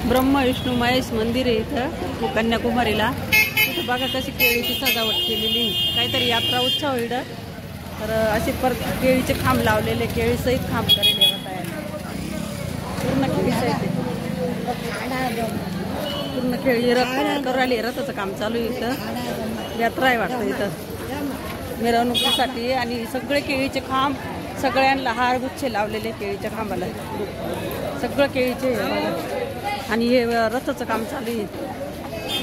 ब्रह्मा विष्णू महेश मंदिर आहे इथं कन्याकुमारीला। इथं बघा कशी केळीची सजावट केलेली, काहीतरी यात्रा उत्सव इथं। तर असे केळीचे खांब लावलेले, केळी सहित खांब करेले होत आहे, पूर्ण केळी सहित, पूर्ण केळी रथ करायला रथाचं काम चालू आहे इथं। यात्रा आहे वाटतं इथं मिरवणुकीसाठी। आणि सगळे केळीचे खांब, सगळ्यांना हार गुच्छे लावलेले केळीच्या खांबाला, सगळं केळीचे। आणि हे रथाचं काम चालू आहे।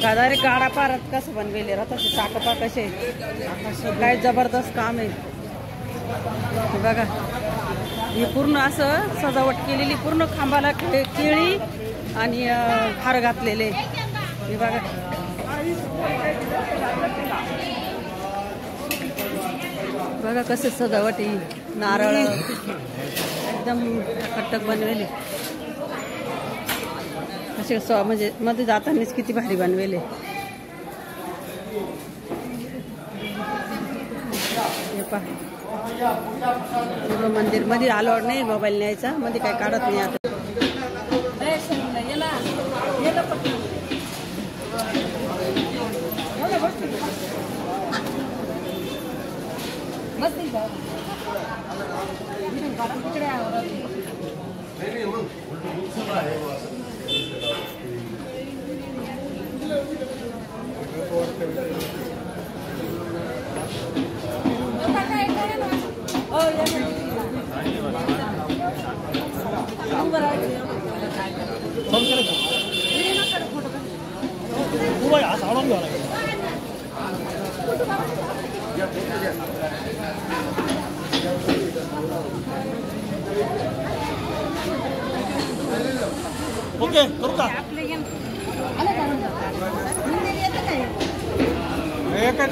डायरेक्ट गाडा पारत कसं बनवेले, रथाचे चाकपा कसे, काय जबरदस्त काम आहे बघा। हे पूर्ण असं सजावट केलेली, पूर्ण खांबाला केळी आणि हार घातलेले हे बघा। बघा कसे सजावट आहे, नारळ एकदम कट्टक बनवेले असे, म्हणजे मध्ये जातानाच किती भारी बनवेले। हे पहा पूर्ण मंदिर मध्ये अलाउड नाही मोबाईल न्यायचा, मध्ये काय काढत नाही आता। ओके करू का? एका